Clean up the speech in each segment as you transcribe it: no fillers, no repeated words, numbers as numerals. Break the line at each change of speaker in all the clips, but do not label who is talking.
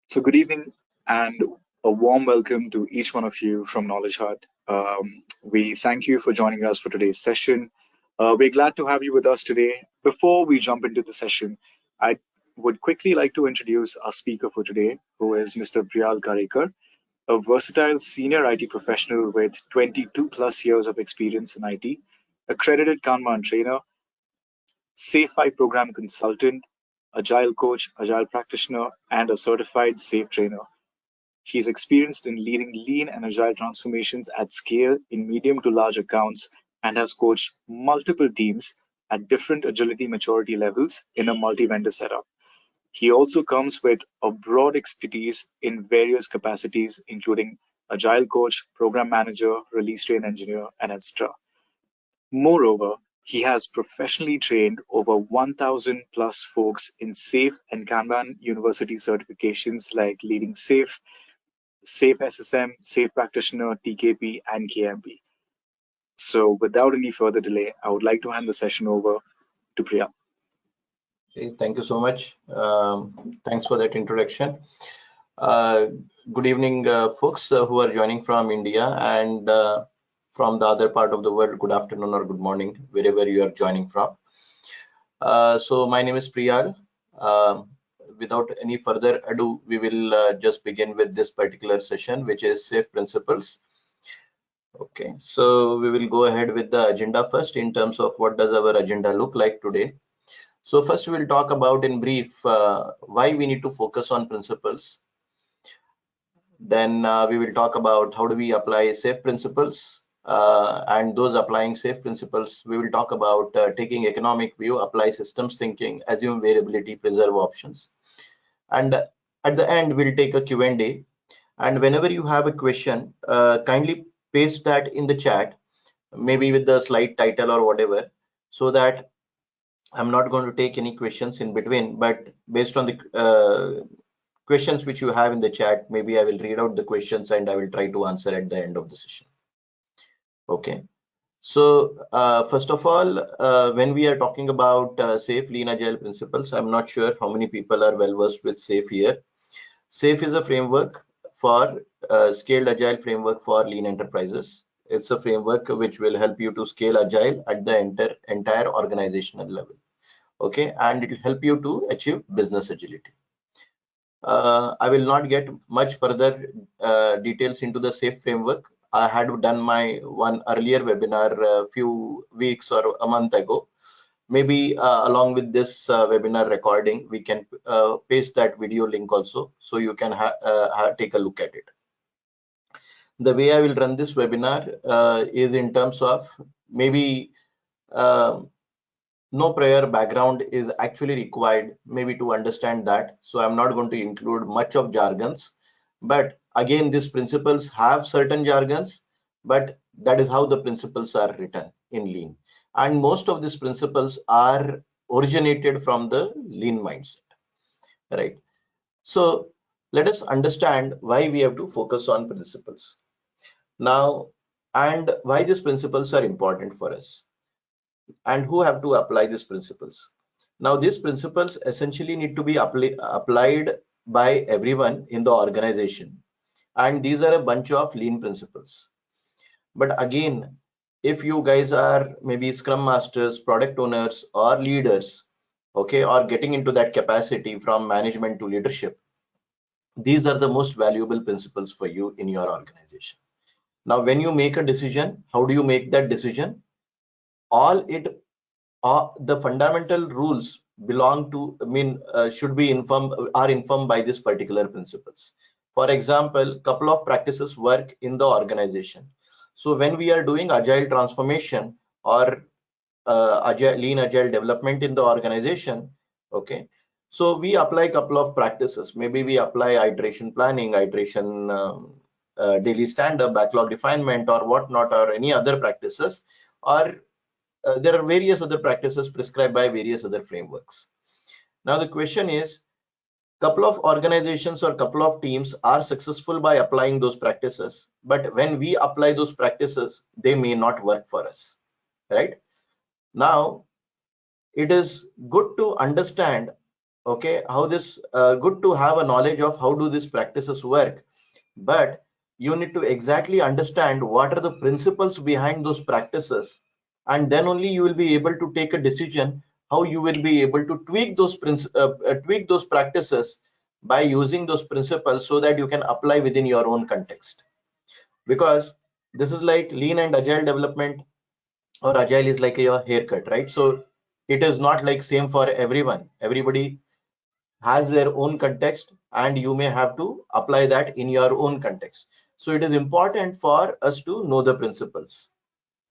So, good evening and a warm welcome to each one of you from Knowledgehut. We thank you for joining us for today's session. We're glad to have you with us today. Before we jump into the session, I would quickly like to introduce our speaker for today, who is Mr. Priyal Karekar, a versatile senior IT professional with 22 plus years of experience in IT, accredited Kanban trainer, SafeI program consultant, agile coach, agile practitioner, and a certified SAFe trainer. He's experienced in leading lean and agile transformations at scale in medium to large accounts and has coached multiple teams at different agility maturity levels in a multi vendor setup. He also comes with a broad expertise in various capacities, including agile coach, program manager, release train engineer, and etc. Moreover, he has professionally trained over 1,000 plus folks in SAFe and Kanban university certifications like Leading SAFe, SAFe SSM, SAFe Practitioner, TKP, and KMP. So, without any further delay, I would like to hand the session over to Priya.
Okay, thank you so much. Thanks for that introduction. Uh, Good evening, folks who are joining from India and from the other part of the world. Good afternoon or good morning, wherever you are joining from. So my name is Priyal. Without any further ado, we will just begin with this particular session, which is SAFe principles. Okay, so we will go ahead with the agenda first in terms of what does our agenda look like today. So first we'll talk about in brief why we need to focus on principles. Then we will talk about how do we apply SAFe principles, and those applying SAFe principles, we will talk about taking economic view, apply systems thinking, assume variability, preserve options. And at the end, we'll take a Q&A. And whenever you have a question, kindly paste that in the chat, maybe with the slide title or whatever, so that I'm not going to take any questions in between, but based on the questions which you have in the chat, maybe I will read out the questions and I will try to answer at the end of the session. Okay. So first of all, when we are talking about SAFe Lean Agile principles, I'm not sure how many people are well versed with SAFe here. SAFe is a framework for scaled agile framework for lean enterprises. It's a framework which will help you to scale agile at the entire organizational level. Okay, and it will help you to achieve business agility. I will not get much further details into the SAFe framework. I had done my one earlier webinar a few weeks or a month ago. Maybe along with this webinar recording, we can paste that video link also, so you can take a look at it. The way I will run this webinar is in terms of maybe no prior background is actually required maybe to understand that. So I'm not going to include much of jargons, but again, these principles have certain jargons, but that is how the principles are written in Lean. And most of these principles are originated from the Lean mindset, right? So let us understand why we have to focus on principles now and why these principles are important for us and who have to apply these principles. Now, these principles essentially need to be applied by everyone in the organization. And these are a bunch of lean principles. But again, if you guys are maybe Scrum Masters, product owners, or leaders, okay, or getting into that capacity from management to leadership, these are the most valuable principles for you in your organization. Now, when you make a decision, how do you make that decision? All it the fundamental rules belong to should be informed by these particular principles. For example, couple of practices work in the organization. So when we are doing agile transformation or lean agile development in the organization, okay, so we apply couple of practices. Maybe we apply iteration planning, iteration daily stand-up, backlog refinement, or whatnot, or any other practices, or there are various other practices prescribed by various other frameworks. Now the question is, couple of organizations or couple of teams are successful by applying those practices, but when we apply those practices, they may not work for us, right? Now it is good to understand Okay, how this good to have a knowledge of how do these practices work, but you need to exactly understand what are the principles behind those practices, and then only you will be able to take a decision how you will be able to tweak those tweak those practices by using those principles so that you can apply within your own context. Because this is like lean and agile development, or agile is like your haircut, right? So it is not like same for everyone. Everybody has their own context, and you may have to apply that in your own context. So it is important for us to know the principles,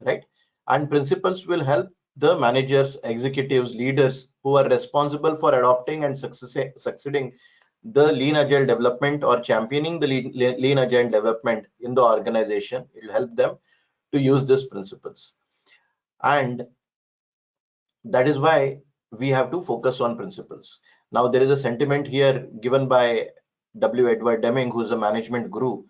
right? And principles will help the managers, executives, leaders who are responsible for adopting and succeeding the lean agile development or championing the lean agile development in the organization. It will help them to use these principles. And that is why we have to focus on principles. Now, there is a sentiment here given by W. Edward Deming, who is a management guru.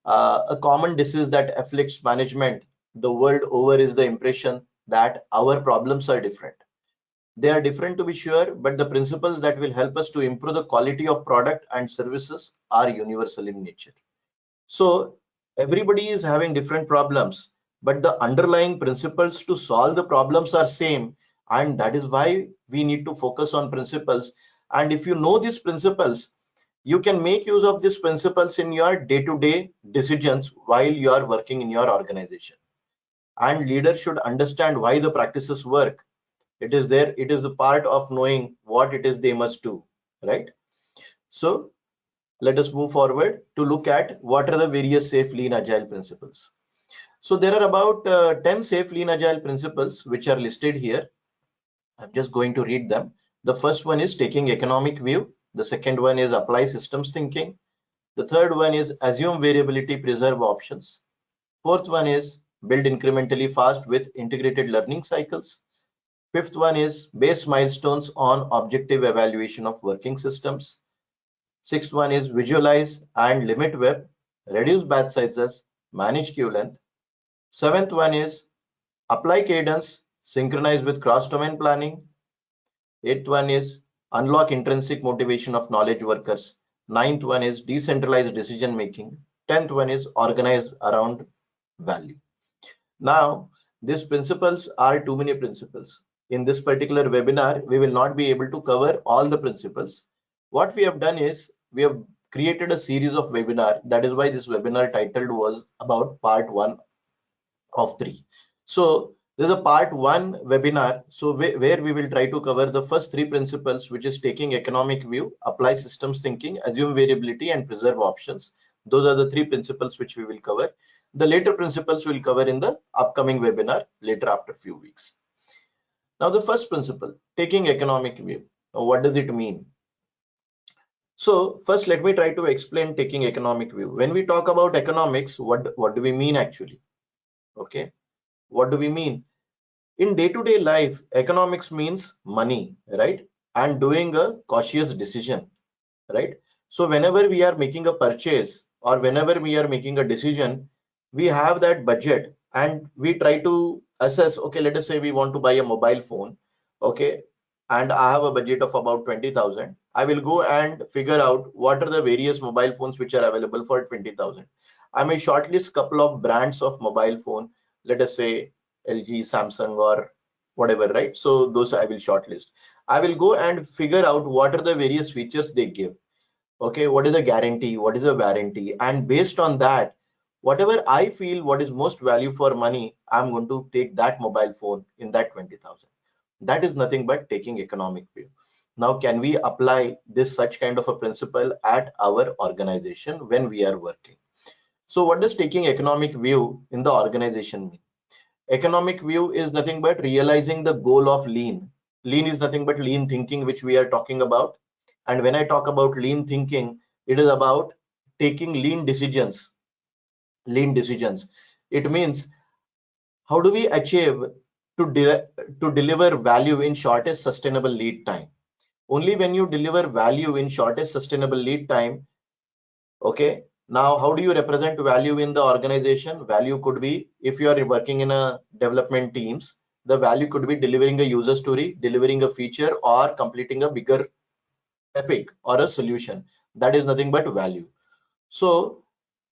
A common disease that afflicts management the world over is the impression that our problems are different. They are different to be sure, but the principles that will help us to improve the quality of product and services are universal in nature. So everybody is having different problems, but the underlying principles to solve the problems are same, and that is why we need to focus on principles. And if you know these principles, you can make use of these principles in your day-to-day decisions while you are working in your organization. And leaders should understand why the practices work. It is there, it is a part of knowing what it is they must do, right? So let us move forward to look at what are the various safe lean agile principles. So there are about 10 safe lean agile principles which are listed here. I'm just going to read them. The first one is taking economic view. The second one is apply systems thinking. The third one is assume variability, preserve options. Fourth one is build incrementally fast with integrated learning cycles. Fifth one is base milestones on objective evaluation of working systems. Sixth one is visualize and limit web, reduce batch sizes, manage queue length. Seventh one is apply cadence, synchronize with cross-domain planning. Eighth one is unlock intrinsic motivation of knowledge workers. Ninth one is decentralized decision making. 10th one is organize around value. Now, these principles are too many principles. In this particular webinar, we will not be able to cover all the principles. What we have done is we have created a series of webinar. That is why this webinar titled was about part 1 of 3. So there's a part 1 webinar. So where we will try to cover the first 3 principles, which is taking economic view, apply systems thinking, assume variability, and preserve options. Those are the 3 principles which we will cover. The later principles we'll cover in the upcoming webinar later after a few weeks. Now, the first principle, taking economic view. Now, what does it mean? So first, let me try to explain taking economic view. When we talk about economics, what do we mean actually? Okay, what do we mean? In day-to-day life, economics means money, right? And doing a cautious decision, right? So whenever we are making a purchase or whenever we are making a decision, we have that budget and we try to assess, okay, let us say we want to buy a mobile phone, okay, and I have a budget of about 20,000. I will go and figure out what are the various mobile phones which are available for 20,000. I may shortlist couple of brands of mobile phone, let us say LG, Samsung, or whatever, right? So those I will shortlist. I will go and figure out what are the various features they give. Okay, what is a guarantee, what is a warranty, and based on that, whatever I feel what is most value for money, I'm going to take that mobile phone in that 20,000. That is nothing but taking economic view. Now, can we apply this such kind of a principle at our organization when we are working? So what does taking economic view in the organization mean? Economic view is nothing but realizing the goal of lean. Lean is nothing but lean thinking, which we are talking about. And when I talk about lean thinking, it is about taking lean decisions. Lean decisions. It means how do we achieve to deliver value in shortest sustainable lead time? Only when you deliver value in shortest sustainable lead time. Okay. Now, how do you represent value in the organization? Value could be, if you are working in a development teams, the value could be delivering a user story, delivering a feature, or completing a bigger epic or a solution. That is nothing but value. So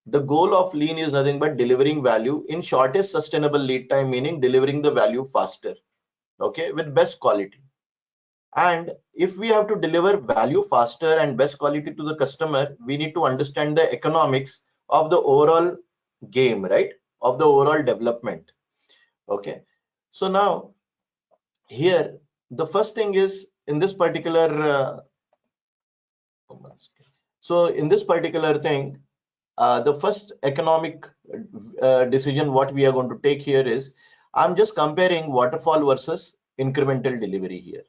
the goal of lean is nothing but delivering value in shortest sustainable lead time, meaning delivering the value faster, okay, with best quality. And if we have to deliver value faster and best quality to the customer, we need to understand the economics of the overall game, right? Of the overall development. Okay. So now here, the first thing is in this particular, so in this particular thing, the first economic decision what we are going to take here is, I'm just comparing waterfall versus incremental delivery here.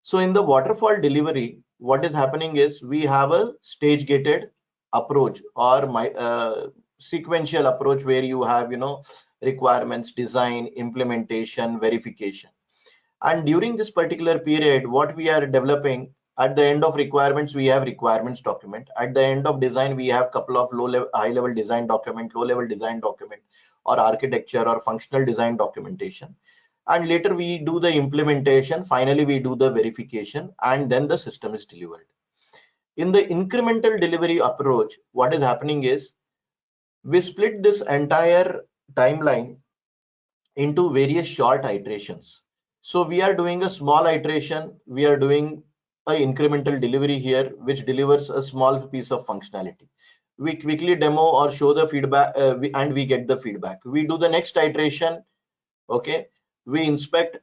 So in the waterfall delivery, what is happening is we have a stage gated approach or sequential approach where you have, requirements, design, implementation, verification. And during this particular period, what we are developing, at the end of requirements, we have requirements document. At the end of design, we have couple of high level design document, low level design document, or architecture or functional design documentation. And later we do the implementation. Finally, we do the verification, and then the system is delivered. In the incremental delivery approach, what is happening is we split this entire timeline into various short iterations. So we are doing a small iteration, we are doing an incremental delivery here, which delivers a small piece of functionality. We quickly demo or show the feedback, and we get the feedback. We do the next iteration, okay. We inspect,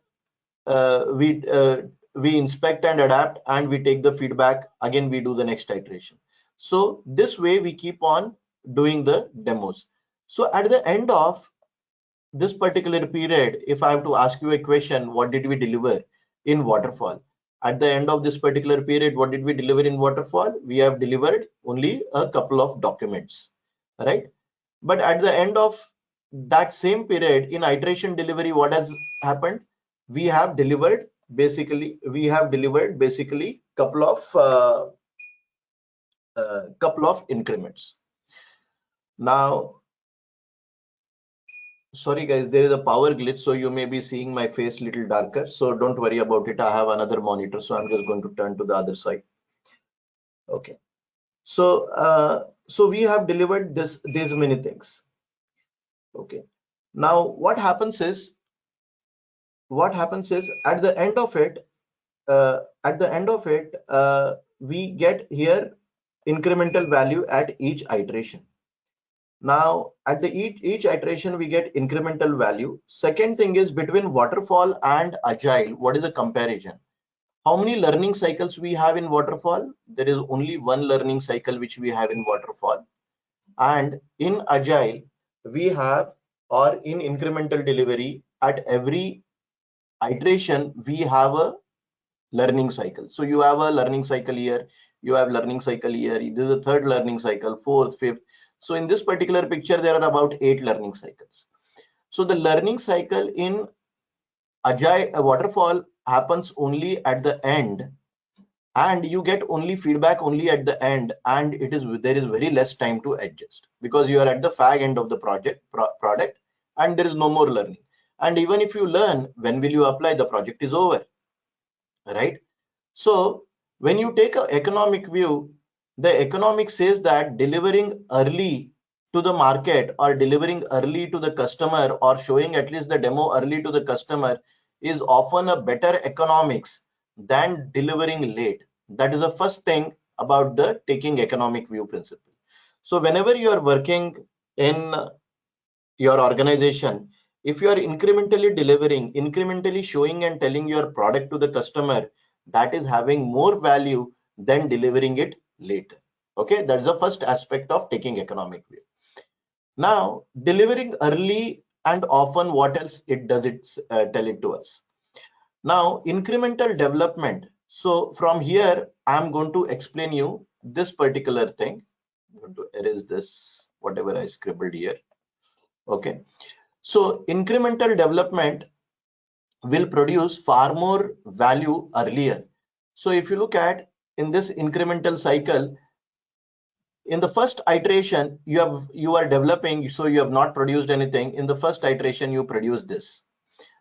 uh, we uh, we inspect and adapt, and we take the feedback. Again, we do the next iteration. So this way we keep on doing the demos. So at the end of this particular period, if I have to ask you a question, what did we deliver in waterfall? At the end of this particular period, what did we deliver in waterfall? We have delivered only a couple of documents, right? But at the end of that same period in iteration delivery, what has happened? We have delivered basically couple of increments. Now, sorry guys, there is a power glitch, so you may be seeing my face little darker. So don't worry about it. I have another monitor, so I'm just going to turn to the other side. Okay. So we have delivered these many things. Okay. Now what happens is at the end of it, we get here incremental value at each iteration. Now, at the each iteration, we get incremental value. Second thing is, between waterfall and agile, what is the comparison? How many learning cycles we have in waterfall? There is only one learning cycle which we have in waterfall. And in agile, we have, or in incremental delivery, at every iteration, we have a learning cycle. So you have a learning cycle here, you have learning cycle here, this is the third learning cycle, fourth, fifth. So in this particular picture, there are about 8 learning cycles. So the learning cycle in agile waterfall happens only at the end, and you get only feedback only at the end, and there is very less time to adjust because you are at the fag end of the product, and there is no more learning. And even if you learn, when will you apply? The project is over, right? So when you take an economic view, the economic says that delivering early to the market or delivering early to the customer or showing at least the demo early to the customer is often a better economics than delivering late. That is the first thing about the taking economic view principle. So whenever you are working in your organization, if you are incrementally delivering, incrementally showing and telling your product to the customer, that is having more value than delivering it later. Okay, that's the first aspect of taking economic view. Now, delivering early and often, what else it does it tell it to us? Now, incremental development. So from here, I'm going to explain you this particular thing. I'm going to erase this, whatever I scribbled here. Okay. So incremental development will produce far more value earlier. So if you look at in this incremental cycle, in the first iteration, you are developing, so you have not produced anything. In the first iteration, you produce this.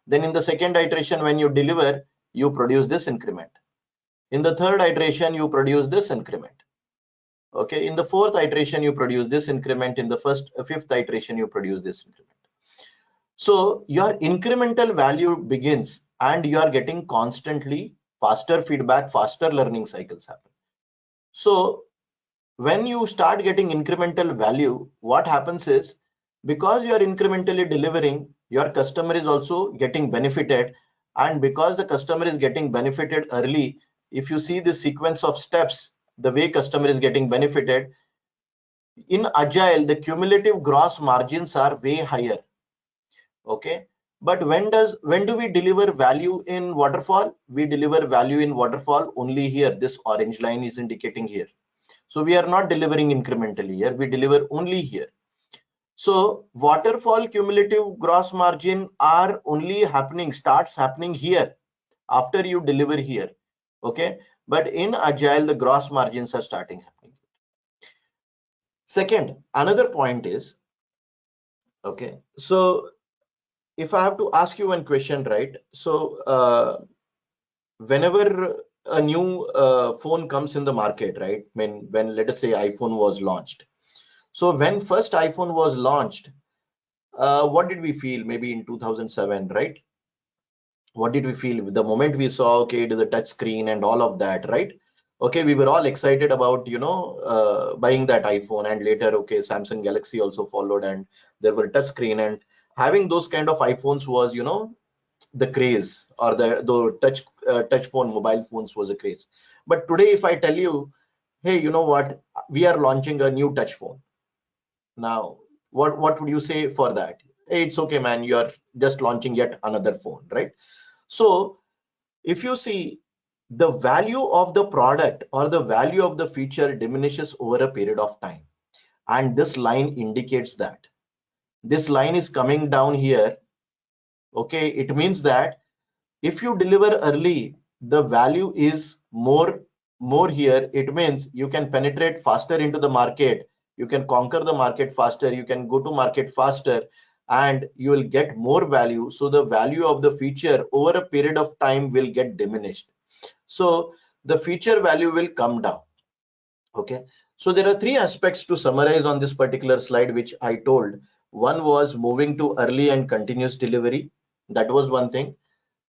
Then in the second iteration, when you deliver, you produce this increment. In the third iteration, you produce this increment. Okay, in the fourth iteration, you produce this increment. In the fifth iteration, you produce this increment. So your incremental value begins, and you are getting constantly faster feedback, faster learning cycles happen. So when you start getting incremental value, what happens is, because you are incrementally delivering, your customer is also getting benefited. And because the customer is getting benefited early, if you see the sequence of steps, the way customer is getting benefited, in agile, the cumulative gross margins are way higher. Okay, but when do we deliver value in waterfall? We deliver value in waterfall only here. This orange line is indicating here. So we are not delivering incrementally here, we deliver only here. So waterfall cumulative gross margin are only starts happening here after you deliver here. Okay, but in agile, the gross margins are starting happening. Second, another point is, okay, so if I have to ask you one question, right? So whenever a new phone comes in the market, right? When let us say iPhone was launched. So when first iPhone was launched, what did we feel? Maybe in 2007, right? What did we feel the moment we saw, okay, it is a touch screen and all of that, right? Okay, we were all excited about, buying that iPhone, and later, okay, Samsung Galaxy also followed, and there were touch screen, and having those kind of iPhones was, the craze, or the touch phone, mobile phones was a craze. But today, if I tell you, hey, you know what, we are launching a new touch phone now, what would you say for that? Hey, it's okay, man, you are just launching yet another phone, right? So if you see, the value of the product or the value of the feature diminishes over a period of time, and this line indicates that. This line is coming down here. Okay, it means that if you deliver early, the value is more here. It means you can penetrate faster into the market, you can conquer the market faster, you can go to market faster, and you will get more value. So the value of the feature over a period of time will get diminished. So the feature value will come down. Okay, so there are three aspects to summarize on this particular slide, which I told. One was moving to early and continuous delivery. That was one thing.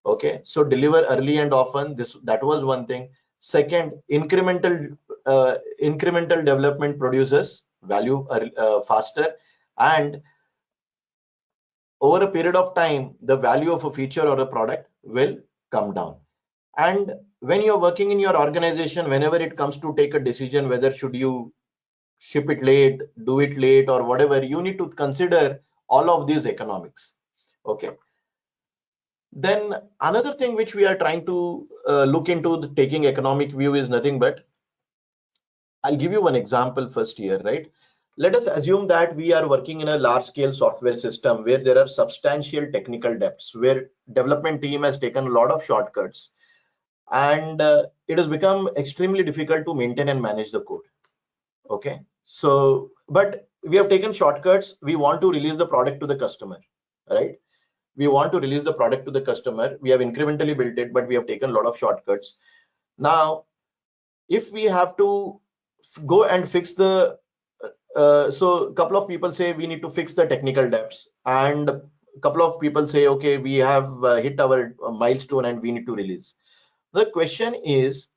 Okay, so deliver early and often, that was one thing. Second, incremental development produces value faster, and over a period of time, the value of a feature or a product will come down. And when you're working in your organization, whenever it comes to take a decision whether should you ship it late, do it late, or whatever, you need to consider all of these economics. Okay, then another thing which we are trying to look into the taking economic view is nothing but, I'll give you one example first here, right? Let us assume that we are working in a large scale software system where there are substantial technical depths, where development team has taken a lot of shortcuts, and it has become extremely difficult to maintain and manage the code. Okay, so but we have taken shortcuts, we want to release the product to the customer, right? We want to release the product to the customer, we have incrementally built it, but we have taken a lot of shortcuts. Now if we have to go and fix the so a couple of people say we need to fix the technical depths, and a couple of people say, okay, we have hit our milestone and we need to release. The question is,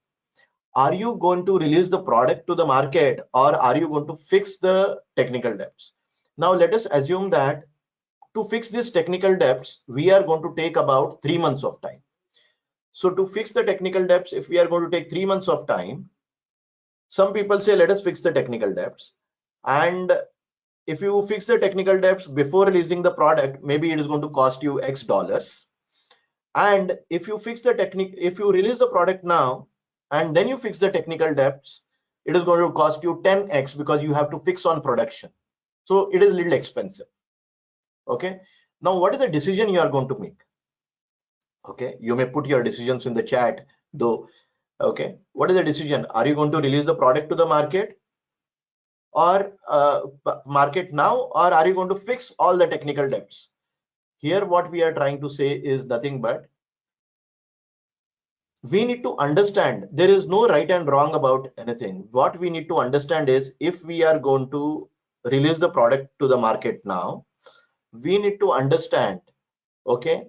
are you going to release the product to the market, or are you going to fix the technical depths? Now let us assume that to fix these technical depths, we are going to take about 3 months of time. So to fix the technical depths, if we are going to take 3 months of time, some people say, let us fix the technical depths. And if you fix the technical depths before releasing the product, maybe it is going to cost you X dollars. And if you if you release the product now, and then you fix the technical depths, it is going to cost you 10x, because you have to fix on production. So it is a little expensive. Okay, now what is the decision you are going to make? Okay, you may put your decisions in the chat though. Okay, what is the decision? Are you going to release the product to the market, or market now, or are you going to fix all the technical depths? Here what we are trying to say is nothing but, we need to understand there is no right and wrong about anything. What we need to understand is if we are going to release the product to the market now, we need to understand, okay,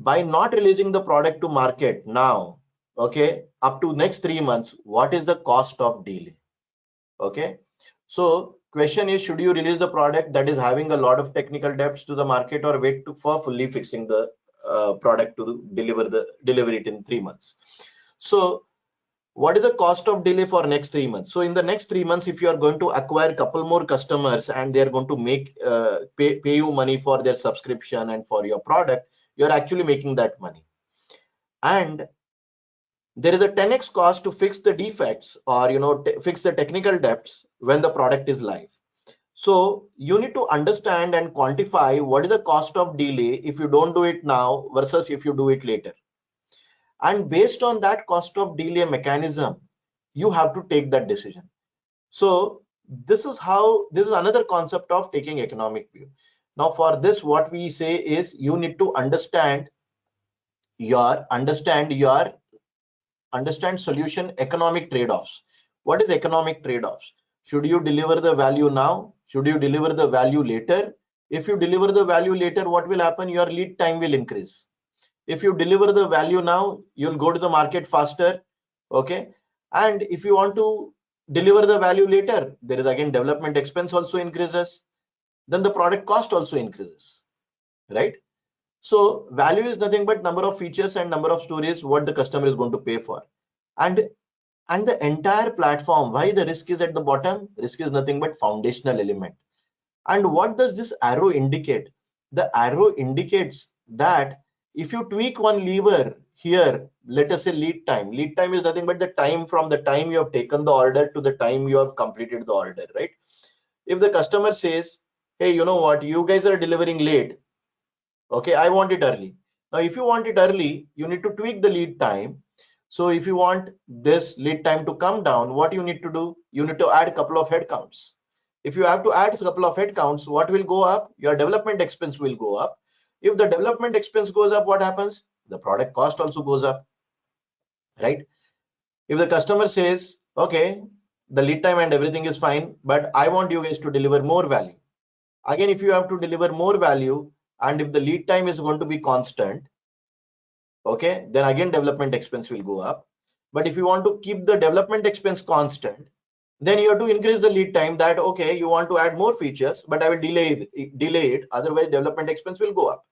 by not releasing the product to market now, okay, up to next 3 months, what is the cost of delay? Okay, so question is, should you release the product that is having a lot of technical depths to the market, or wait for fully fixing the product to deliver it in 3 months? So what is the cost of delay for next 3 months? So in the next 3 months, if you are going to acquire a couple more customers and they are going to pay you money for their subscription and for your product, you're actually making that money. And there is a 10x cost to fix the defects, or fix the technical depths when the product is live. So you need to understand and quantify what is the cost of delay if you don't do it now versus if you do it later. And based on that cost of delay mechanism, you have to take that decision. So this is another concept of taking economic view. Now for this, what we say is you need to understand solution economic trade-offs. What is economic trade-offs? Should you deliver the value now? Should you deliver the value later? If you deliver the value later, what will happen? Your lead time will increase. If you deliver the value now, you'll go to the market faster. Okay, and if you want to deliver the value later, there is again development expense also increases, then the product cost also increases, right? So value is nothing but number of features and number of stories what the customer is going to pay for. And the entire platform, why the risk is at the bottom? Risk is nothing but foundational element. And what does this arrow indicate? The arrow indicates that if you tweak one lever here, let us say lead time. Lead time is nothing but the time from the time you have taken the order to the time you have completed the order, right? If the customer says, hey, you know what, you guys are delivering late. Okay, I want it early. Now, if you want it early, you need to tweak the lead time. So if you want this lead time to come down, what you need to do? You need to add a couple of headcounts. If you have to add a couple of headcounts, what will go up? Your development expense will go up. If the development expense goes up, what happens? The product cost also goes up, right? If the customer says, okay, the lead time and everything is fine, but I want you guys to deliver more value. Again, if you have to deliver more value, and if the lead time is going to be constant, okay, then again development expense will go up. But if you want to keep the development expense constant, then you have to increase the lead time. That okay, you want to add more features, but I will delay it, otherwise development expense will go up.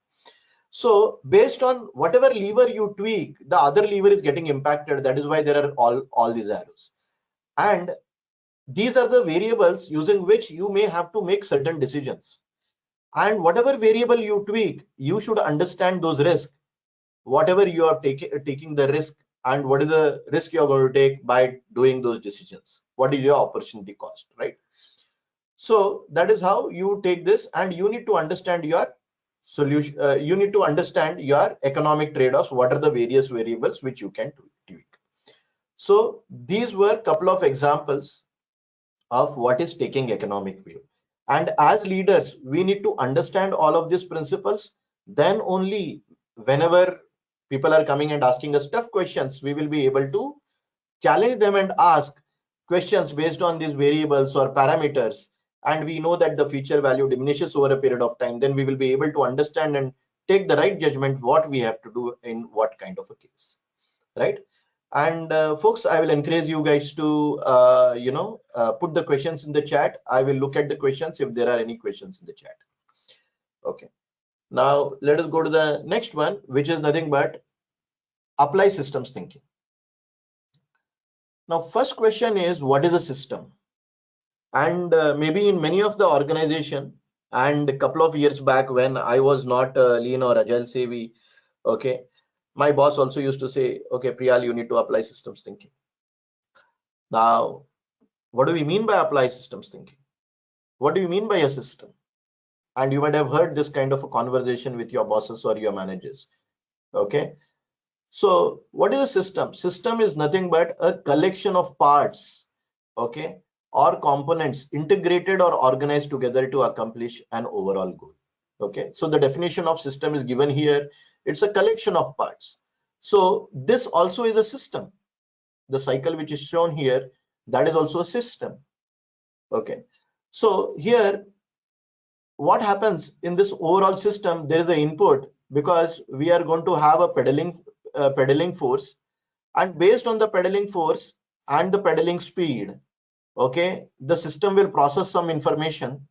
So based on whatever lever you tweak, the other lever is getting impacted. That is why there are all these arrows. And these are the variables using which you may have to make certain decisions. And whatever variable you tweak, you should understand those risks, whatever you are taking the risk, and what is the risk you are going to take by doing those decisions. What is your opportunity cost, right? So that is how you take this, and you need to understand your solution. You need to understand your economic trade-offs. What are the various variables which you can tweak? So these were a couple of examples of what is taking economic view. And as leaders, we need to understand all of these principles. Then only whenever people are coming and asking us tough questions, we will be able to challenge them and ask questions based on these variables or parameters. And we know that the feature value diminishes over a period of time. Then we will be able to understand and take the right judgment what we have to do in what kind of a case, right? And folks, I will encourage you guys to put the questions in the chat. I will look at the questions if there are any questions in the chat. Okay, now let us go to the next one, which is nothing but apply systems thinking. Now first question is, what is a system? And maybe in many of the organization, and a couple of years back when I was not lean or agile savvy, okay, my boss also used to say, okay, Priyal, you need to apply systems thinking. Now, what do we mean by apply systems thinking? What do you mean by a system? And you might have heard this kind of a conversation with your bosses or your managers. Okay. So what is a system? System is nothing but a collection of parts, okay, or components integrated or organized together to accomplish an overall goal. Okay. So the definition of system is given here. It's a collection of parts. So this also is a system. The cycle which is shown here, that is also a system. Okay. So here, what happens in this overall system, there is an input, because we are going to have a pedaling force, and based on the pedaling force and the pedaling speed, okay, the system will process some information,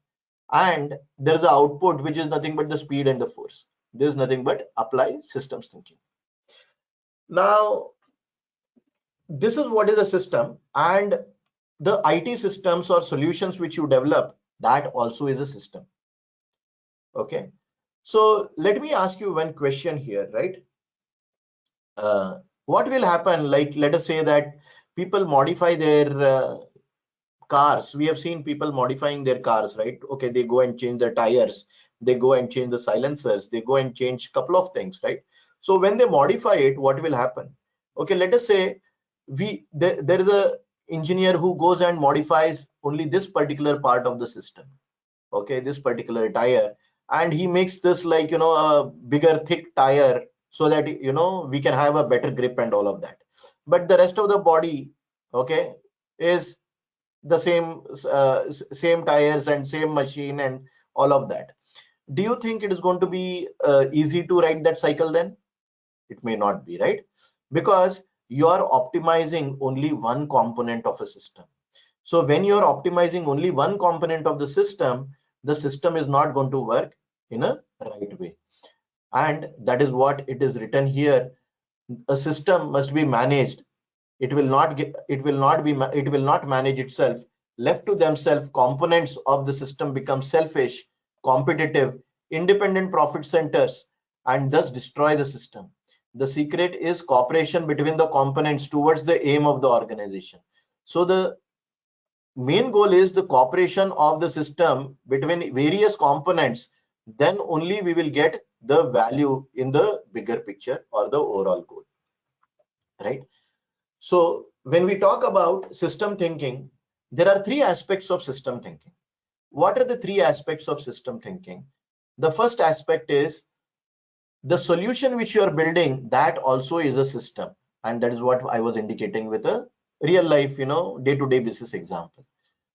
and there is an output which is nothing but the speed and the force. There is nothing but apply systems thinking. Now, this is what is a system, and the IT systems or solutions which you develop, that also is a system. Okay. So let me ask you one question here, right? What will happen, like, let us say that people modify their cars. We have seen people modifying their cars, right? Okay, they go and change the tires, they go and change the silencers, they go and change a couple of things, right? So when they modify it, what will happen? Okay, let us say there is a engineer who goes and modifies only this particular part of the system, okay, this particular tire, and he makes this, like, a bigger thick tire, so that we can have a better grip and all of that. But the rest of the body, okay, is the same tires and same machine and all of that. Do you think it is going to be easy to write that cycle? Then it may not be, right? Because you are optimizing only one component of a system. So when you are optimizing only one component of the system is not going to work in a right way. And that is what it is written here. A system must be managed. It will not manage itself. Left to themselves, components of the system become selfish, competitive, independent profit centers, and thus destroy the system. The secret is cooperation between the components towards the aim of the organization. So the main goal is the cooperation of the system between various components. Then only we will get the value in the bigger picture or the overall goal, right? So when we talk about system thinking, there are three aspects of system thinking. What are the three aspects of system thinking? The first aspect is the solution which you are building, that also is a system. And that is what I was indicating with a real life, day-to-day basis example.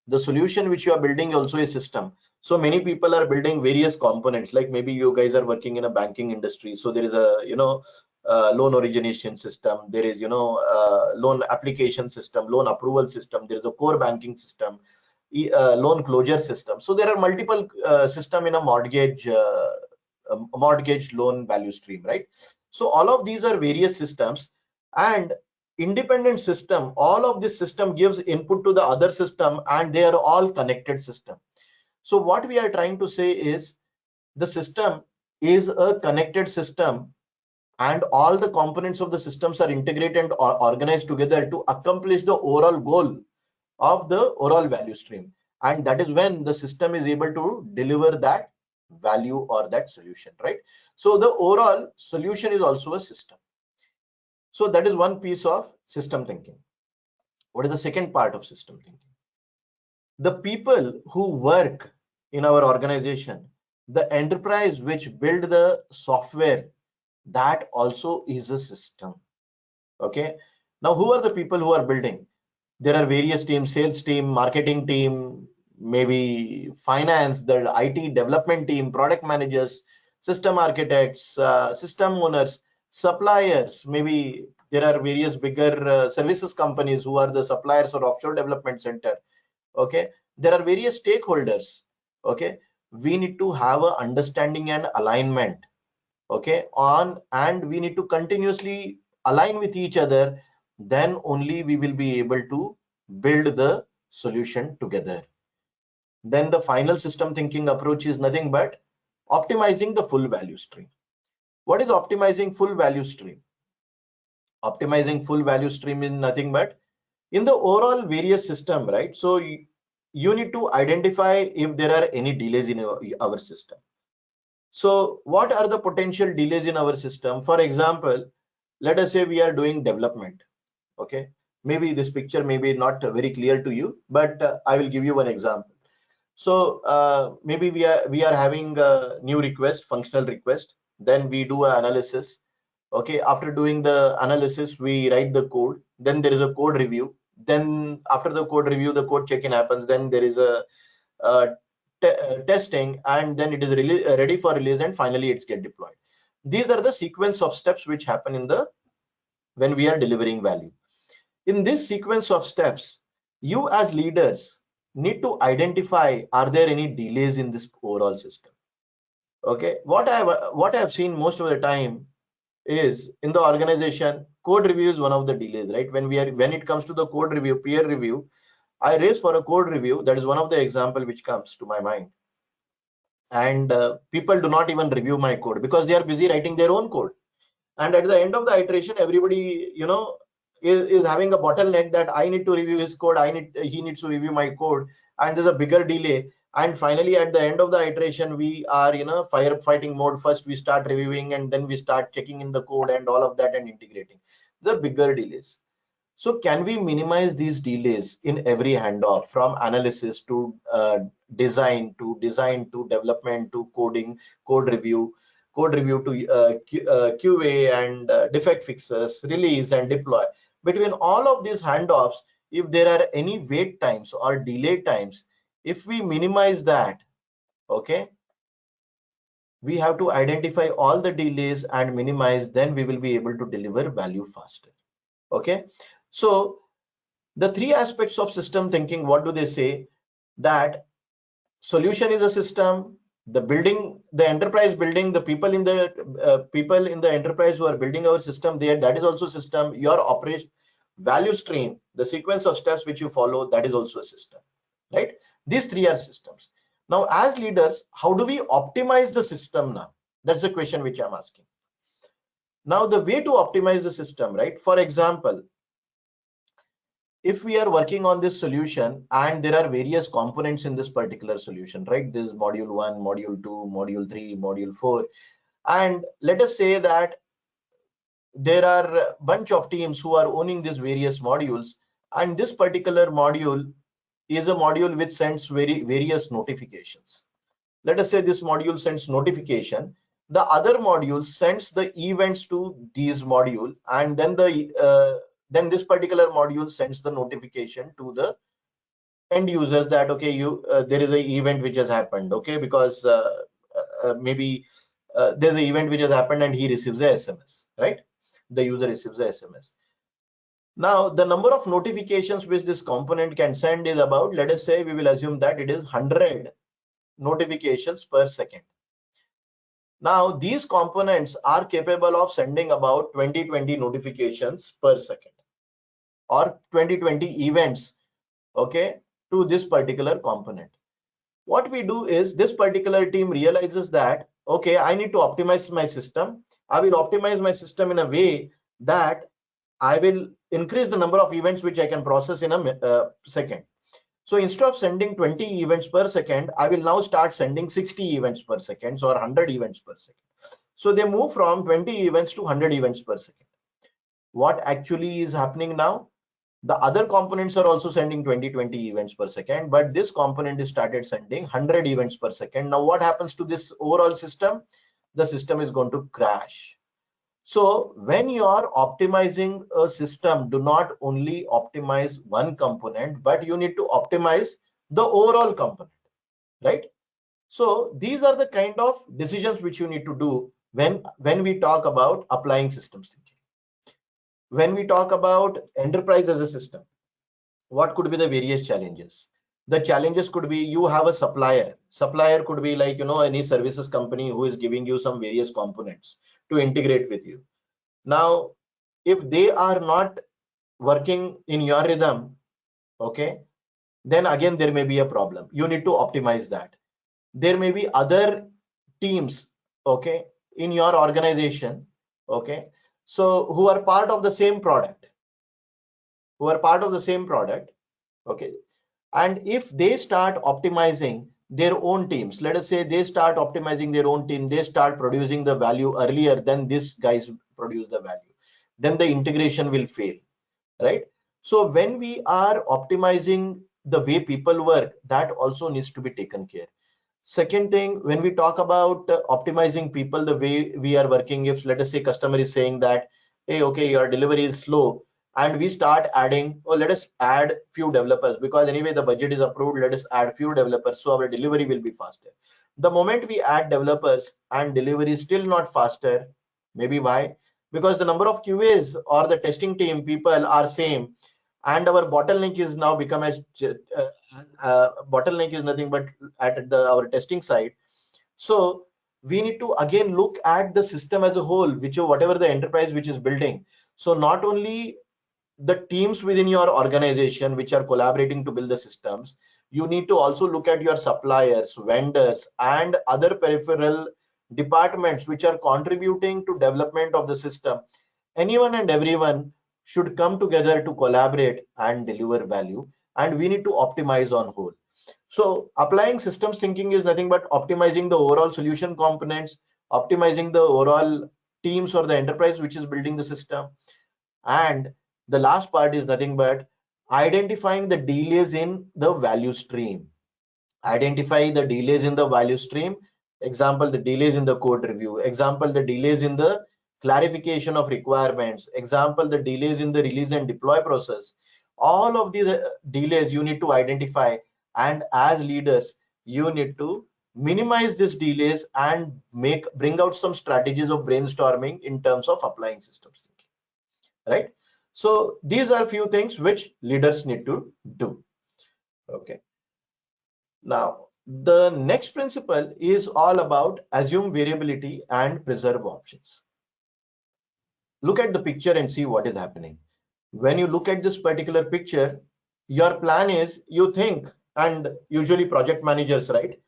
The solution which you are building also a system. So many people are building various components, like maybe you guys are working in a banking industry, so there is a loan origination system, there is loan application system, loan approval system, there is a core banking system, loan closure system. So there are multiple system in a mortgage loan value stream, right? So all of these are various systems, and independent system, all of this system gives input to the other system, and they are all connected system. So what we are trying to say is the system is a connected system, and all the components of the systems are integrated or organized together to accomplish the overall goal of the overall value stream. And that is when the system is able to deliver that value or that solution, right? So the overall solution is also a system. So that is one piece of system thinking. What is the second part of system thinking? The people who work in our organization, the enterprise which build the software, that also is a system. Okay. Now, who are the people who are building? There are various teams: sales team, marketing team, maybe finance, the IT development team, product managers, system architects, system owners, suppliers. Maybe there are various bigger services companies who are the suppliers or offshore development center. Okay, there are various stakeholders. Okay, we need to have a understanding and alignment, okay, on, and we need to continuously align with each other. Then only we will be able to build the solution together. Then the final system thinking approach is nothing but optimizing the full value stream. What is optimizing full value stream? Optimizing full value stream is nothing but in the overall various system, right? So you need to identify if there are any delays in our system. So what are the potential delays in our system? For example, let us say we are doing development. Okay, maybe this picture may be not very clear to you, but I will give you one example. So maybe we are having a new request, functional request. Then we do an analysis. Okay, after doing the analysis, we write the code, then there is a code review, then after the code review the code check-in happens, then there is a uh, testing, and then it is ready for release, and finally it's get deployed. These are the sequence of steps which happen in the when we are delivering value. In this sequence of steps, you as leaders need to identify, are there any delays in this overall system? Okay, what I have seen most of the time is, in the organization, code review is one of the delays, right? When it comes to the code review, peer review, I raise for a code review. That is one of the example which comes to my mind. And people do not even review my code because they are busy writing their own code. And at the end of the iteration, everybody, is having a bottleneck that I need to review his code, he needs to review my code, and there's a bigger delay. And finally, at the end of the iteration, we are, firefighting mode. First we start reviewing, and then we start checking in the code and all of that and integrating. The bigger delays. So can we minimize these delays in every handoff, from analysis to design to development to coding, code review, code review to QA and defect fixes, release and deploy? Between all of these handoffs, if there are any wait times or delay times, if we minimize that, okay, we have to identify all the delays and minimize, then we will be able to deliver value faster. Okay, so the three aspects of system thinking, what do they say? That solution is a system, the building, the enterprise building, the people in the enterprise who are building our system there, that is also system. Your operation value stream, the sequence of steps which you follow, that is also a system, right? These three are systems. Now as leaders, how do we optimize the system now? That's the question which I'm asking. Now the way to optimize the system, right? For example, if we are working on this solution and there are various components in this particular solution, right? This is module 1, module 2, module 3, module 4, and let us say that there are a bunch of teams who are owning these various modules, and this particular module is a module which sends various notifications. Let us say this module sends notification, the other module sends the events to these module, and then this particular module sends the notification to the end users that, okay, there is an event which has happened, okay, because maybe there's an event which has happened and he receives a SMS, right? The user receives a SMS. Now the number of notifications which this component can send is about, let us say, we will assume that it is 100 notifications per second. Now these components are capable of sending about 20 notifications per second, or 20 events, okay, to this particular component. What we do is, this particular team realizes that, okay, I need to optimize my system. I will optimize my system in a way that I will increase the number of events which I can process in a second. So instead of sending 20 events per second, I will now start sending 60 events per second or 100 events per second. So they move from 20 events to 100 events per second. What actually is happening now? The other components are also sending 20 events per second, but this component is started sending 100 events per second. Now what happens to this overall system? The system is going to crash. So when you are optimizing a system, do not only optimize one component, but you need to optimize the overall component, right? So these are the kind of decisions which you need to do when we talk about applying systems thinking. When we talk about enterprise as a system, what could be the various challenges? The challenges could be, you have a supplier could be like, any services company who is giving you some various components to integrate with you. Now if they are not working in your rhythm, okay, then again there may be a problem. You need to optimize that. There may be other teams, okay, in your organization, okay, so who are part of the same product, okay, and if they start optimizing their own teams, let us say they start optimizing their own team, they start producing the value earlier than these guys produce the value, then the integration will fail, right? So when we are optimizing the way people work, that also needs to be taken care. Second thing, when we talk about optimizing people, the way we are working, if let us say customer is saying that, hey, okay, your delivery is slow, and we start adding, oh, let us add few developers because anyway the budget is approved. Let us add few developers so our delivery will be faster. The moment we add developers and delivery is still not faster, maybe why? Because the number of QAs or the testing team people are same, and our bottleneck is now become as bottleneck is nothing but at our testing side. So we need to again look at the system as a whole, which whatever the enterprise which is building. So not only the teams within your organization which are collaborating to build the systems, you need to also look at your suppliers, vendors, and other peripheral departments which are contributing to development of the system. Anyone and everyone should come together to collaborate and deliver value, and we need to optimize on whole. So applying systems thinking is nothing but optimizing the overall solution components, optimizing the overall teams or the enterprise which is building the system. And the last part is nothing but identifying the delays in the value stream. Identify the delays in the value stream. Example, the delays in the code review. Example, the delays in the clarification of requirements. Example, the delays in the release and deploy process. All of these delays you need to identify, and as leaders you need to minimize these delays and bring out some strategies of brainstorming in terms of applying systems thinking, right? So these are few things which leaders need to do. Okay. Now, the next principle is all about assume variability and preserve options. Look at the picture and see what is happening. When you look at this particular picture, your plan is you think, and usually project managers, right?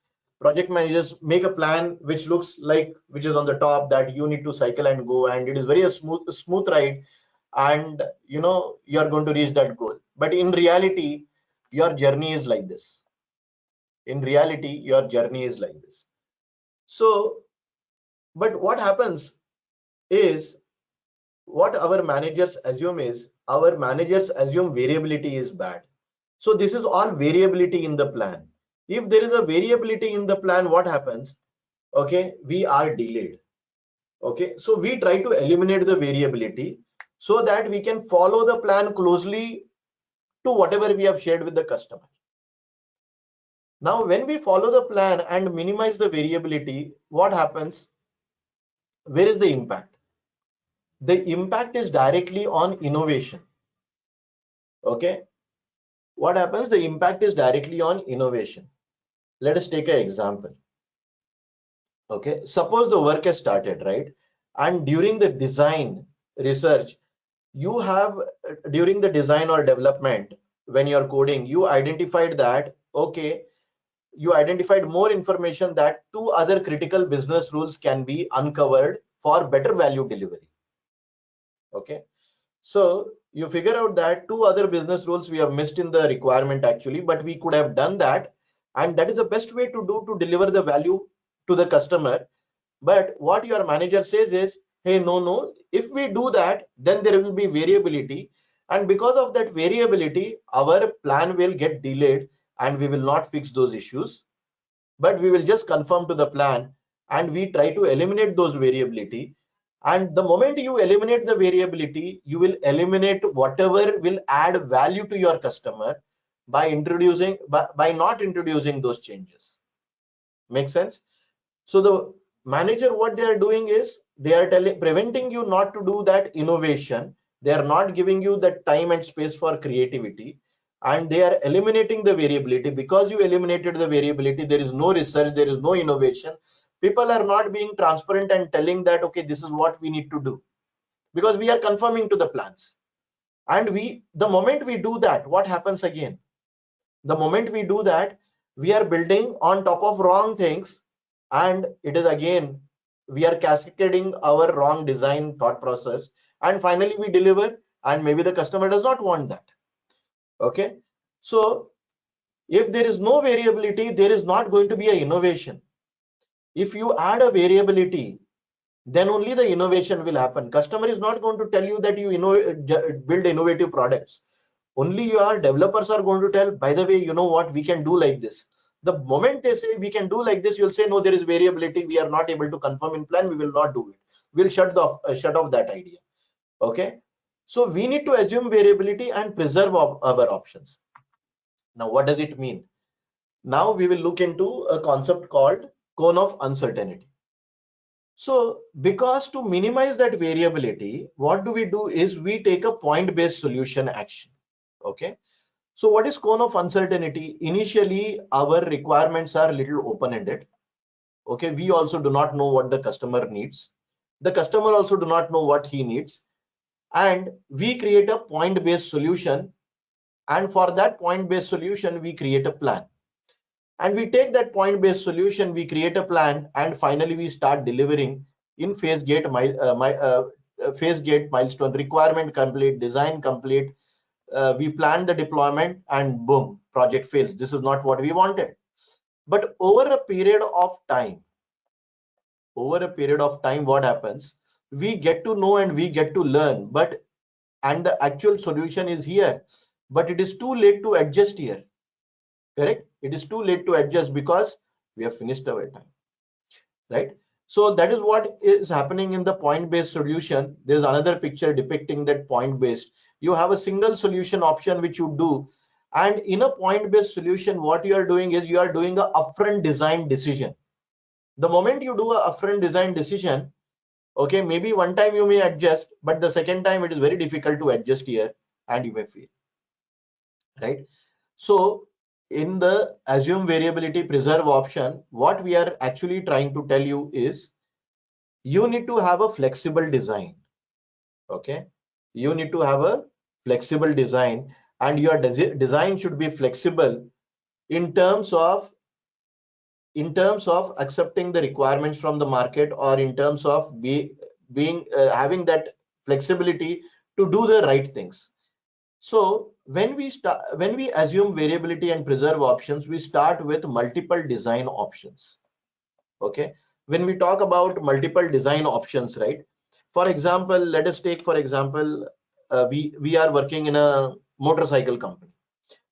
Project managers make a plan which looks like which is on the top that you need to cycle and go, and it is very a smooth ride, and you're going to reach that goal. But in reality, your journey is like this. In reality, your journey is like this. So, but what happens is what our managers assume is our managers assume variability is bad. So this is all variability in the plan. If there is a variability in the plan, what happens? Okay, we are delayed. Okay, so we try to eliminate the variability so that we can follow the plan closely to whatever we have shared with the customer. Now, when we follow the plan and minimize the variability, what happens? Where is the impact? The impact is directly on innovation. Okay, what happens? The impact is directly on innovation. Let us take an example. Okay, suppose the work has started, right? And during the design research, you have during the design or development, when you're coding, you identified that, okay, you identified more information that two other critical business rules can be uncovered for better value delivery. Okay, so you figure out that two other business rules we have missed in the requirement actually, but we could have done that, and that is the best way to do to deliver the value to the customer. But what your manager says is, hey, no, if we do that, then there will be variability, and because of that variability, our plan will get delayed, and we will not fix those issues, but we will just conform to the plan, and we try to eliminate those variability. And the moment you eliminate the variability, you will eliminate whatever will add value to your customer by not introducing those changes. Make sense? So the manager, what they are doing is they are preventing you not to do that innovation. They are not giving you the time and space for creativity, and they are eliminating the variability. Because you eliminated the variability, there is no research, there is no innovation. People are not being transparent and telling that, okay, this is what we need to do, because we are conforming to the plans. And the moment we do that, what happens again? The moment we do that, we are building on top of wrong things, and it is again we are cascading our wrong design thought process, and finally we deliver, and maybe the customer does not want that. Okay, so if there is no variability, there is not going to be an innovation. If you add a variability, then only the innovation will happen. Customer is not going to tell you that you build innovative products. Only your developers are going to tell, by the way, you know what, we can do like this. The moment they say we can do like this, you'll say no, there is variability, we are not able to confirm in plan, we will not do it. We'll shut off that idea. Okay, so we need to assume variability and preserve our options. Now what does it mean? Now we will look into a concept called cone of uncertainty. So because to minimize that variability, what do we do is we take a point-based solution action. Okay, so what is cone of uncertainty? Initially our requirements are little open-ended. Okay, we also do not know what the customer needs, the customer also do not know what he needs, and we create a point-based solution, and for that point-based solution we create a plan, and we take that point-based solution, we create a plan, and finally we start delivering in phase gate milestone: requirement complete, design complete, we plan the deployment, and boom, project fails. This is not what we wanted. But over a period of time, what happens? We get to know and we get to learn, but and the actual solution is here, but it is too late to adjust here. Correct, it is too late to adjust because we have finished our time, right? So that is what is happening in the point based solution. There is another picture depicting that point based. You have a single solution option which you do, and in a point based solution what you are doing is you are doing a upfront design decision. The moment you do a upfront design decision, okay, maybe one time you may adjust, but the second time it is very difficult to adjust here, and you may fail, right? So in the assume variability preserve option, what we are actually trying to tell you is you need to have a flexible design. Okay, you need to have a flexible design, and your design should be flexible in terms of accepting the requirements from the market, or in terms of being having that flexibility to do the right things. So when we assume variability and preserve options, we start with multiple design options. Okay, when we talk about multiple design options, right? For example, let us take for example, we are working in a motorcycle company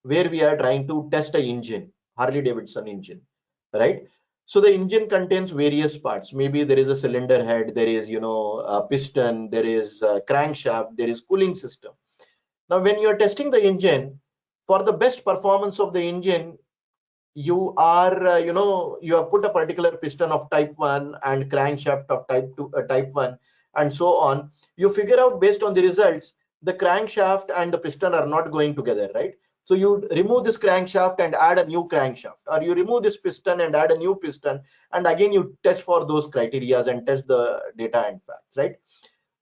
where we are trying to test a engine, Harley Davidson engine, right? So the engine contains various parts. Maybe there is a cylinder head, there is a piston, there is a crankshaft, there is cooling system. Now when you are testing the engine, for the best performance of the engine, you are you have put a particular piston of type 1 and crankshaft of type 2 type 1, and so on. You figure out based on the results, the crankshaft and the piston are not going together, right? So you remove this crankshaft and add a new crankshaft, or you remove this piston and add a new piston, and again you test for those criterias and test the data and facts, right?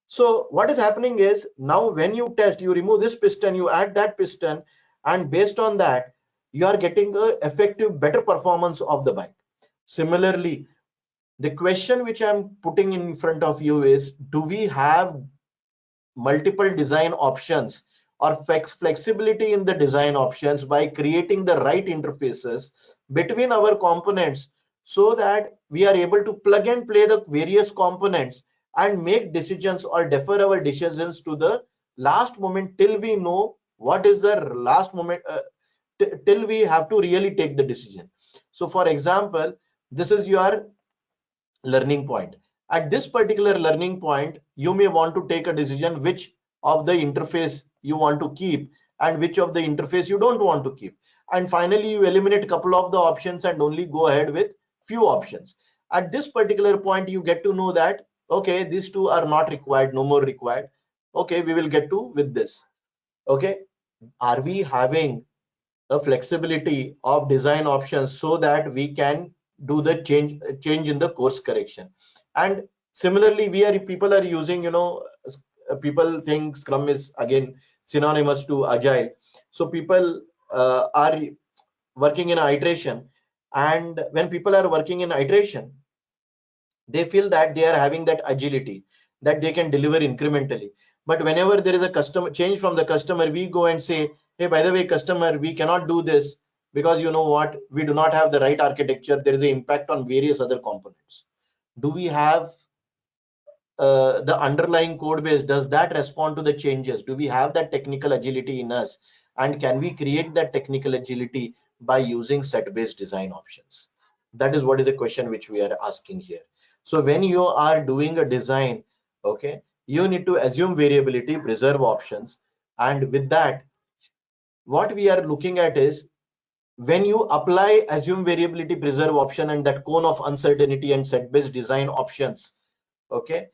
So what is happening is, now when you test, you remove this piston, you add that piston, and based on that, you are getting a effective, better performance of the bike. Similarly, the question which I'm putting in front of you is, do we have multiple design options or flexibility in the design options by creating the right interfaces between our components, so that we are able to plug and play the various components and make decisions or defer our decisions to the last moment, till we know what is the last moment, till we have to really take the decision. So for example, this is your learning point. At this particular learning point, you may want to take a decision which of the interface you want to keep and which of the interface you don't want to keep. And finally, you eliminate a couple of the options and only go ahead with few options. At this particular point, you get to know that, okay, these two are not required, no more required. Okay, we will get to with this. Okay, are we having a flexibility of design options so that we can do the change in the course correction? And similarly, we are people are using, people think Scrum is again synonymous to agile. So people are working in iteration, and when people are working in iteration, they feel that they are having that agility, that they can deliver incrementally. But whenever there is a customer change from the customer, we go and say, hey, by the way, customer, we cannot do this because you know what, we do not have the right architecture, there is an impact on various other components. Do we have the underlying code base, does that respond to the changes? Do we have that technical agility in us, and can we create that technical agility by using set-based design options? That is what is a question which we are asking here. So when you are doing a design, okay, you need to assume variability, preserve options, and with that, what we are looking at is when you apply assume variability, preserve option, and that cone of uncertainty and set-based design options, okay,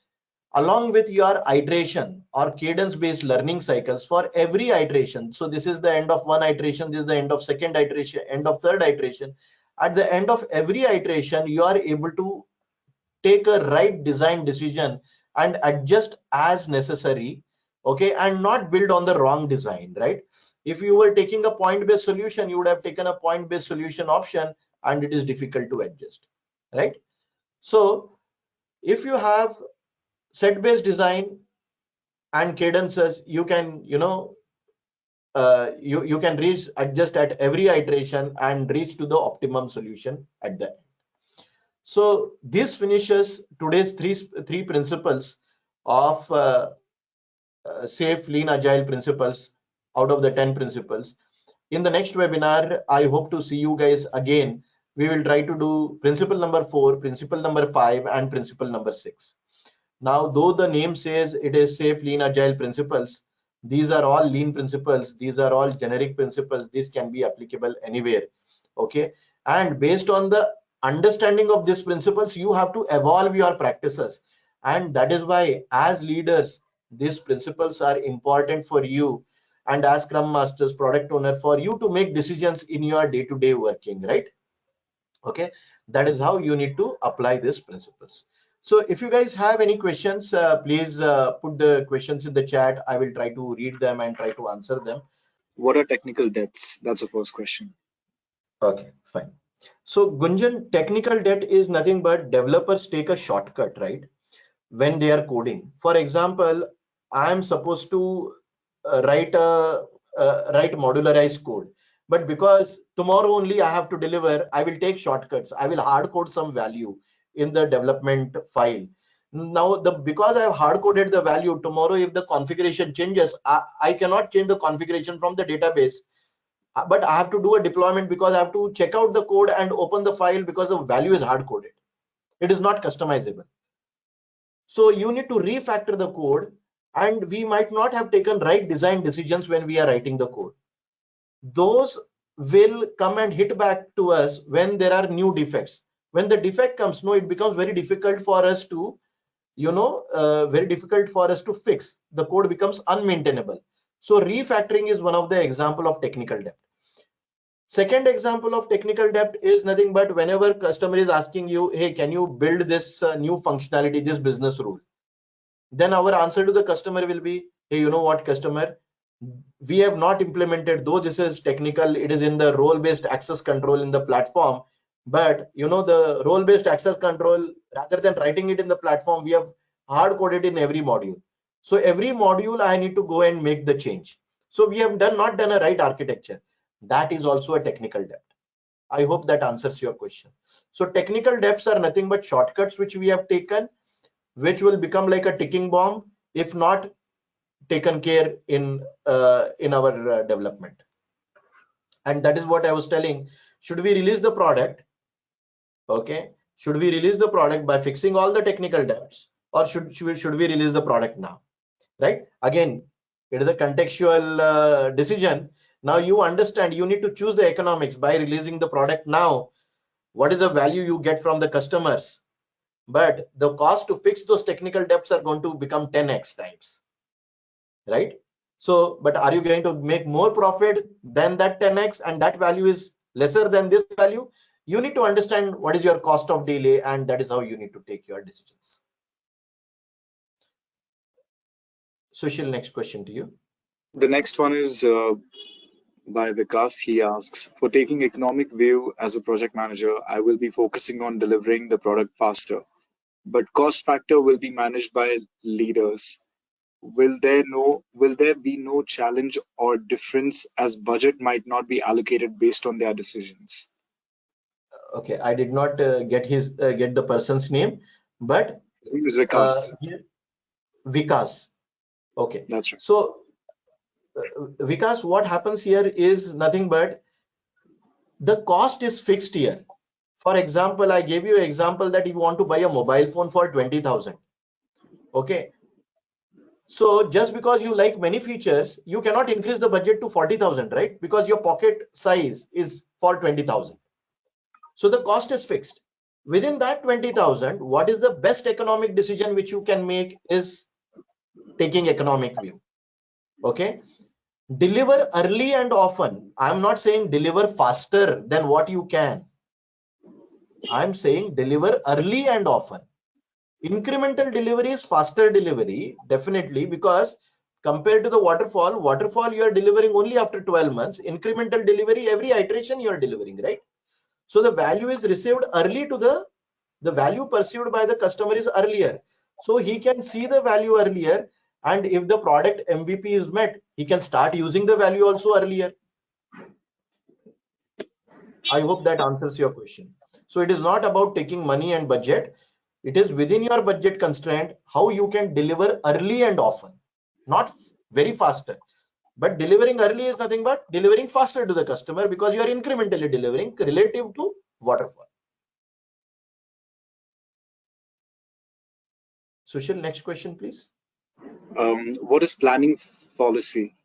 along with your iteration or cadence-based learning cycles for every iteration. So this is the end of one iteration, this is the end of second iteration, end of third iteration. At the end of every iteration, you are able to take a right design decision and adjust as necessary, okay, and not build on the wrong design, right? If you were taking a point-based solution, you would have taken a point-based solution option, and it is difficult to adjust, right? So if you have set-based design and cadences, you can, you can reach adjust at every iteration and reach to the optimum solution at the end. So this finishes today's three principles of safe lean agile principles out of the 10 principles. In the next webinar, I hope to see you guys again. We will try to do principle number 4, principle number 5, and principle number 6. Now, though the name says it is safe lean agile principles, these are all lean principles. These are all generic principles. This can be applicable anywhere. Okay. And based on the understanding of these principles, you have to evolve your practices. And that is why, as leaders, these principles are important for you. And as Scrum Masters, product owner, for you to make decisions in your day-to-day working, right? Okay, that is how you need to apply these principles. So if you guys have any questions, please put the questions in the chat. I will try to read them and try to answer them.
What are technical debts? That's the first question.
Okay, fine. So Gunjan, technical debt is nothing but developers take a shortcut, right? When they are coding. For example, I am supposed to write modularized code, but because tomorrow only I have to deliver, I will take shortcuts. I will hard code some value in the development file. Now, because I have hard coded the value, tomorrow if the configuration changes, I cannot change the configuration from the database. But I have to do a deployment because I have to check out the code and open the file because the value is hard coded. It is not customizable. So you need to refactor the code, and we might not have taken right design decisions when we are writing the code. Those will come and hit back to us when there are new defects. When the defect comes, no, it becomes very difficult for us to, very difficult for us to fix. The code becomes unmaintainable. So refactoring is one of the example of technical debt. Second example of technical debt is nothing but whenever customer is asking you, hey, can you build this new functionality, this business rule? Then our answer to the customer will be, hey, you know what, customer, we have not implemented, though this is technical, it is in the role-based access control in the platform, but the role-based access control, rather than writing it in the platform, we have hard coded in every module. So every module I need to go and make the change. So we have not done a right architecture. That is also a technical debt. I hope that answers your question. So technical debts are nothing but shortcuts which we have taken, which will become like a ticking bomb if not taken care in our development. And that is what I was telling. Should we release the product? Okay, should we release the product by fixing all the technical debts, or should we release the product now? Right? Again, it is a contextual decision. Now you understand, you need to choose the economics. By releasing the product now, what is the value you get from the customers? But the cost to fix those technical debts are going to become 10x times, right? So, but are you going to make more profit than that 10x, and that value is lesser than this value? You need to understand what is your cost of delay, and that is how you need to take your decisions. Sushil, next question to you.
The next one is by Vikas. He asks, for taking economic view as a project manager, I will be focusing on delivering the product faster, but cost factor will be managed by leaders. Will there be no challenge or difference as budget might not be allocated based on their decisions?
Okay, I did not get the person's name, but
His name is Vikas.
here Vikas. Okay,
That's right.
so Vikas, what happens here is nothing but the cost is fixed here. For example, I gave you an example that if you want to buy a mobile phone for 20,000, okay, so just because you like many features, you cannot increase the budget to 40,000, right? Because your pocket size is for 20,000. So the cost is fixed. Within that 20,000, what is the best economic decision which you can make is taking economic view. Okay. Deliver early and often. I'm not saying deliver faster than what you can. I'm saying deliver early and often. Incremental delivery is faster delivery, definitely, because compared to the waterfall you are delivering only after 12 months. Incremental delivery, every iteration you are delivering, right? So the value is received early to the value perceived by the customer is earlier. So he can see the value earlier, and if the product MVP is met, he can start using the value also earlier. I hope that answers your question. So it is not about taking money and budget. It is within your budget constraint, how you can deliver early and often, not very faster. But delivering early is nothing but delivering faster to the customer because you are incrementally delivering relative to waterfall. Sushil, next question, please.
What is planning policy?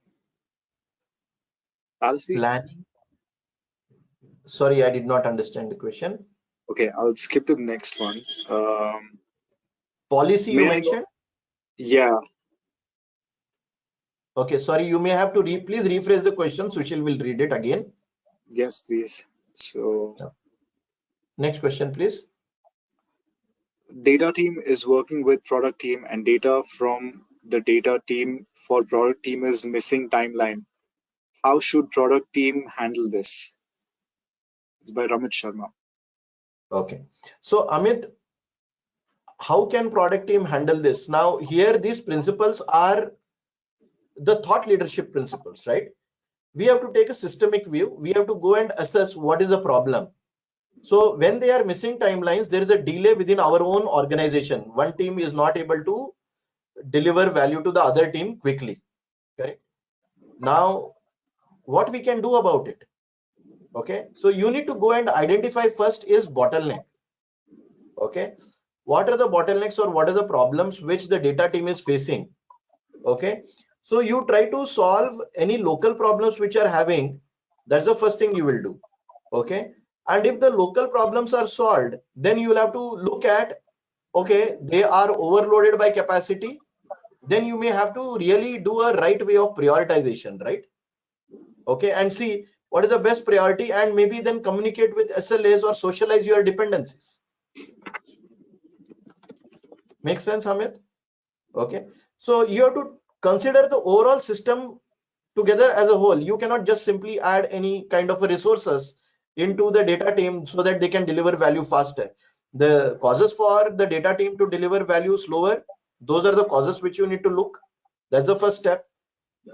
Policy?
Planning. Sorry, I did not understand the question.
Okay, I'll skip to the next one.
Policy you
May I know?
mentioned.
Yeah,
Okay, sorry, you may have to please rephrase the question. Sushil will read it again.
yes, please. So,
Yeah. Next question, please.
data team is working with product team, and data from the data team for product team is missing timeline. How should product team handle this? It's by Ramit Sharma.
Okay. So Amit, how can product team handle this? Now, here these principles are the thought leadership principles, right? We have to take a systemic view. We have to go and assess what is the problem. So when they are missing timelines, there is a delay within our own organization. One team is not able to deliver value to the other team quickly. Correct. Now, what we can do about it? Okay. So you need to go and identify first is bottleneck. Okay. What are the bottlenecks or what are the problems which the data team is facing? Okay. So you try to solve any local problems which are having. That's the first thing you will do. Okay. And if the local problems are solved, then you will have to look at, okay, they are overloaded by capacity. Then you may have to really do a right way of prioritization, right? Okay. And see what is the best priority and maybe then communicate with SLAs or socialize your dependencies. Make sense, Amit? Okay. So you have to consider the overall system together as a whole. You cannot just simply add any kind of a resources into the data team so that they can deliver value faster. The causes for the data team to deliver value slower, those are the causes which you need to look. That's the first step.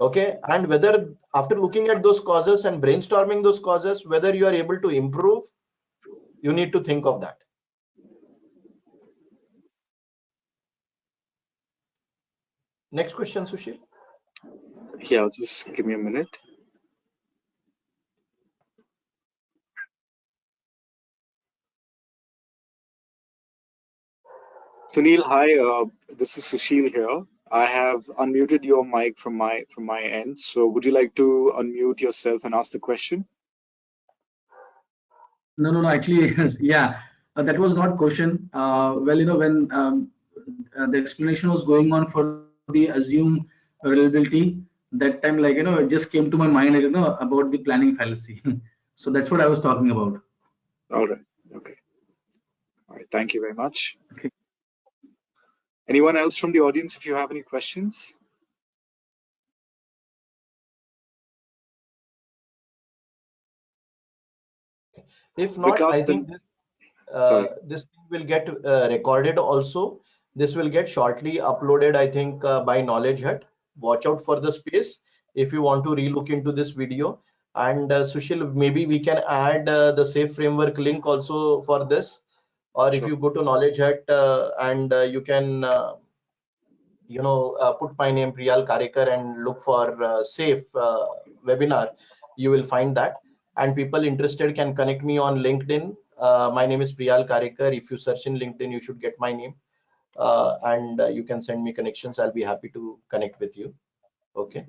Okay. And whether after looking at those causes and brainstorming those causes, whether you are able to improve, you need to think of that. Next question, Sushil.
Yeah, just give me a minute. Sunil, hi. This is Sushil here. I have unmuted your mic from my end. So, would you like to unmute yourself and ask the question?
No, no, no. Actually, yeah, that was not question. Well, when the explanation was going on for the assume reliability, that time, it just came to my mind, about the planning fallacy. So that's what I was talking about.
All right. Okay. All right. Thank you very much.
Okay.
Anyone else from the audience, if you have any questions?
If not, I
Vikas,
think
then, sorry.
this thing will get recorded also. This will get shortly uploaded, I think, by Knowledgehut. Watch out for the space if you want to relook into this video. And Sushil, maybe we can add the safe framework link also for this. Or if
Sure.
you go to Knowledgehut and you can, put my name Priyal Karekar and look for safe webinar, you will find that. And people interested can connect me on LinkedIn. My name is Priyal Karekar. If you search in LinkedIn, you should get my name, and you can send me connections. I'll be happy to connect with you. Okay.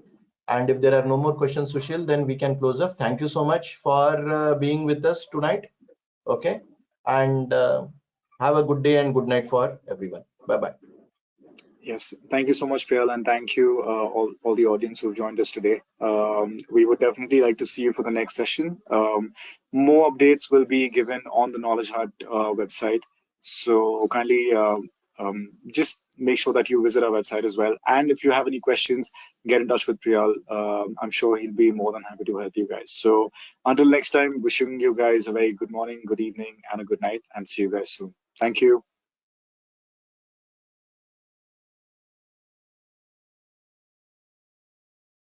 And if there are no more questions, Sushil, then we can close off. Thank you so much for being with us tonight. Okay. And have a good day and good night for everyone. Bye bye.
Yes, thank you so much, Priyal, and thank you all the audience who joined us today. We would definitely like to see you for the next session. More updates will be given on the Knowledge Hut website, so kindly just make sure that you visit our website as well. And if you have any questions, get in touch with Priyal. I'm sure he'll be more than happy to help you guys. So until next time, wishing you guys a very good morning, good evening, and a good night, and see you guys soon. Thank you.